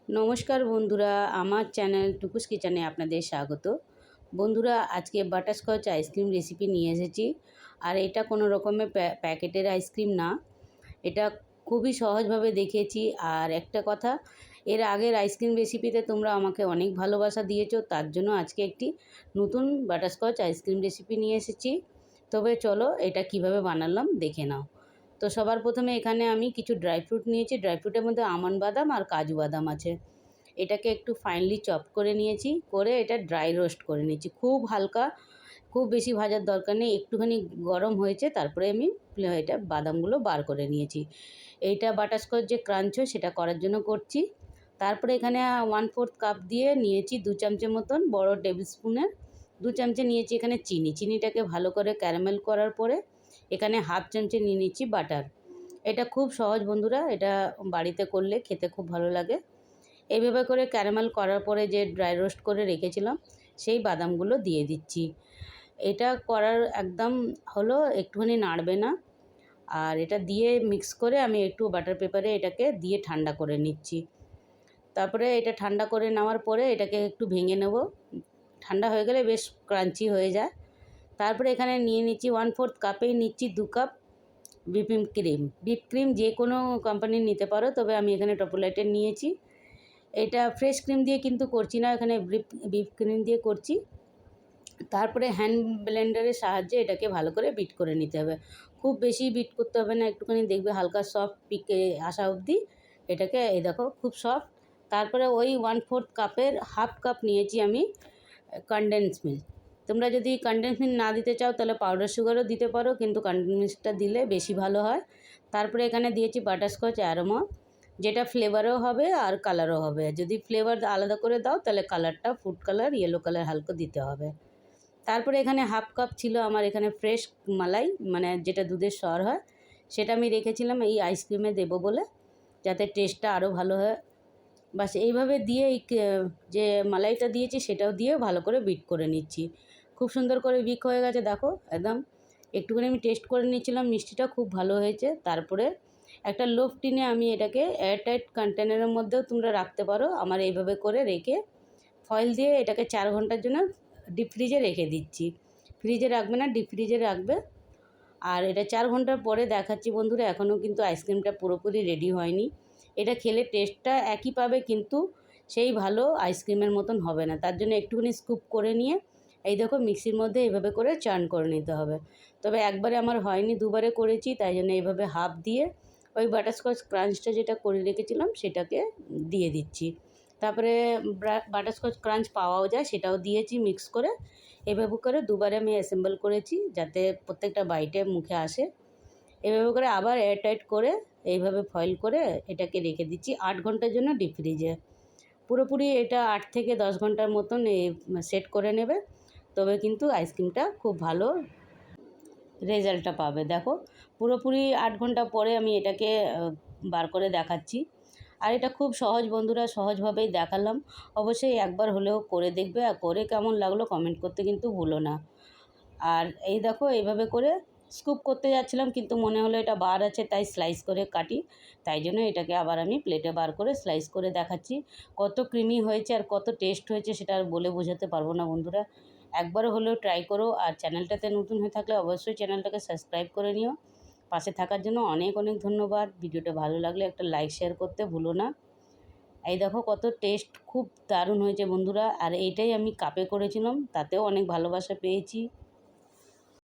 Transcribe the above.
নমস্কার বন্ধুরা, আমার চ্যানেল টুকুস কিচেনে আপনাদের স্বাগত। বন্ধুরা, আজকে বাটারস্কচ আইসক্রিম রেসিপি নিয়ে এসেছি। আর এটা কোনো রকমের প্যাকেটের আইসক্রিম না, এটা খুবই সহজভাবে দেখিয়েছি। আর একটা কথা, এর আগের আইসক্রিম রেসিপিতে তোমরা আমাকে অনেক ভালোবাসা দিয়েছো, তার জন্য আজকে একটি নতুন বাটারস্কচ আইসক্রিম রেসিপি নিয়ে এসেছি। তবে চলো এটা কিভাবে বানালাম দেখে নাও। তো সবার প্রথমে এখানে আমি কিছু ড্রাই ফ্রুট নিয়েছি। ড্রাই ফ্রুটের মধ্যে আমন্ড বাদাম আর কাজু বাদাম আছে। এটাকে একটু ফাইনলি চপ করে নিয়েছি, করে এটা ড্রাই রোস্ট করে নিয়েছি খুব হালকা, খুব বেশি ভাজার দরকার নেই। একটুখানি গরম হয়েছে, তারপরে আমি এটা বাদামগুলো বার করে নিয়েছি। এইটা বাটারস্কচ যে ক্রাঞ্চ হয় সেটা করার জন্য করছি। তারপরে এখানে 1/4 কাপ দিয়ে নিয়েছি 2 চামচের মতন, বড় টেবিল স্পুনের 2 চামচে নিয়েছি এখানে চিনিটাকে ভালো করে ক্যারামেল করার পরে এখানে 1/2 চামচে নিয়ে নিচ্ছি বাটার। এটা খুব সহজ বন্ধুরা, এটা বাড়িতে করলে খেতে খুব ভালো লাগে। এইভাবে করে ক্যারামেল করার পরে যে ড্রাই রোস্ট করে রেখেছিলাম সেই বাদামগুলো দিয়ে দিচ্ছি। এটা করার একদম হলো একটুখানি নাড়বে না। আর এটা দিয়ে মিক্স করে আমি একটু বাটার পেপারে এটাকে দিয়ে ঠান্ডা করে নিচ্ছি। তারপরে এটা ঠান্ডা করে নেওয়ার পরে এটাকে একটু ভেঙে নেব। ঠান্ডা হয়ে গেলে বেশ ক্রাঞ্চি হয়ে যায়। তারপরে এখানে নিয়ে নিচ্ছি 1/4 কাপেই নিচ্ছি 2 cup whipping cream. Whip cream যে কোনো কোম্পানির নিতে পারো, তবে আমি এখানে টপোলাইটের নিয়েছি। এটা ফ্রেশ ক্রিম দিয়ে কিন্তু করছি না, এখানে হুইপ ক্রিম দিয়ে করছি। তারপরে হ্যান্ড ব্লেন্ডারের সাহায্যে এটাকে ভালো করে বিট করে নিতে হবে। খুব বেশি বিট করতে হবে না, একটুখানি দেখবে হালকা সফট পিকে আসা অবধি এটাকে, এই দেখো খুব সফট। তারপরে ওই 1/4 কাপের 1/2 কাপ নিয়েছি আমি কনডেন্স মিল্ক। তোমরা যদি কনডেন্স মিল্ক না দিতে চাও তাহলে পাউডার সুগারও দিতে পারো, কিন্তু কনডেন্স মিল্কটা দিলে বেশি ভালো হয়। তারপরে এখানে দিয়েছি বাটারস্কচ অ্যারোমা, যেটা ফ্লেভারও হবে আর কালারও হবে। যদি ফ্লেভার আলাদা করে দাও তাহলে কালারটা ফুড কালার, ইয়েলো কালার হালকা দিতে হবে। তারপরে এখানে 1/2 কাপ ছিল আমার এখানে ফ্রেশ মালাই, মানে যেটা দুধের সর হয়, সেটা আমি রেখেছিলাম এই আইসক্রিমে দেবো বলে, যাতে টেস্টটা আরও ভালো হয়। বাস এইভাবে দিয়ে এই যে মালাইটা দিয়েছি সেটাও দিয়ে ভালো করে বিট করে নিচ্ছি। খুব সুন্দর করে বিট হয়ে গেছে দেখো একদম। একটুখানি আমি টেস্ট করে নিচ্ছিলাম, মিষ্টিটা খুব ভালো হয়েছে। তারপরে একটা লোভ টিনে আমি এটাকে এয়ারটাইট কন্টেনারের মধ্যেও তোমরা রাখতে পারো। আমার এইভাবে করে রেখে ফয়েল দিয়ে এটাকে 4 ঘন্টার জন্য ডিপ ফ্রিজে রেখে দিচ্ছি। ফ্রিজে রাখবে না, ডিপ ফ্রিজে রাখবে। আর এটা 4 ঘন্টার পরে দেখাচ্ছি বন্ধুরা, এখনও কিন্তু আইসক্রিমটা পুরোপুরি রেডি হয়নি। এটা খেলে টেস্টটা একই পাবে, কিন্তু সেই ভালো আইসক্রিমের মতন হবে না। তার জন্য একটুখানি স্কুপ করে নিয়ে এই দেখো মিক্সির মধ্যে এইভাবে করে চার্ন করে নিতে হবে। তবে একবারে আমার হয়নি, দুবারে করেছি, তাই জন্য এইভাবে হাফ দিয়ে ওই বাটারস্কচ ক্রাঞ্চটা যেটা করে রেখেছিলাম সেটাকে দিয়ে দিচ্ছি। তারপরে বাটারস্কচ ক্রাঞ্চ পাওয়াও যায়, সেটাও দিয়েছি মিক্স করে। এভাবে করে দুবারে আমি অ্যাসেম্বল করেছি যাতে প্রত্যেকটা বাইটে মুখে আসে। এভাবে করে আবার এয়ারটাইট করে এইভাবে ফয়েল করে এটাকে রেখে দিচ্ছি 8 ঘন্টার জন্য ডিপ ফ্রিজে। পুরোপুরি এটা 8 থেকে 10 ঘন্টার মতন সেট করে নেবে, তবে কিন্তু আইসক্রিমটা খুব ভালো রেজাল্টটা পাবে। দেখো পুরোপুরি 8 ঘন্টা পরে আমি এটাকে বার করে দেখাচ্ছি। আর এটা খুব সহজ বন্ধুরা, সহজভাবেই দেখালাম। অবশ্যই একবার হলেও করে দেখবে, আর করে কেমন লাগলো কমেন্ট করতে কিন্তু ভুলো না। আর এই দেখো এইভাবে করে স্কুপ করতে যাচ্ছিলাম, কিন্তু মনে হলো এটা বার আছে তাই স্লাইস করে কাটি, তাই জন্য এটাকে আবার আমি প্লেটে বার করে স্লাইস করে দেখাচ্ছি। কত ক্রিমি হয়েছে আর কত টেস্ট হয়েছে সেটা আর বলে বোঝাতে পারবো না বন্ধুরা। একবারও হলেও ট্রাই করো। আর চ্যানেলটাতে নতুন হয়ে থাকলে অবশ্যই চ্যানেলটাকে সাবস্ক্রাইব করে নিও। পাশে থাকার জন্য অনেক অনেক ধন্যবাদ। ভিডিওটা ভালো লাগলে একটা লাইক শেয়ার করতে ভুলো না। এই দেখো কত টেস্ট, খুব দারুণ হয়েছে বন্ধুরা। আর এইটাই আমি কাপে করেছিলাম, তাতেও অনেক ভালোবাসা পেয়েছি।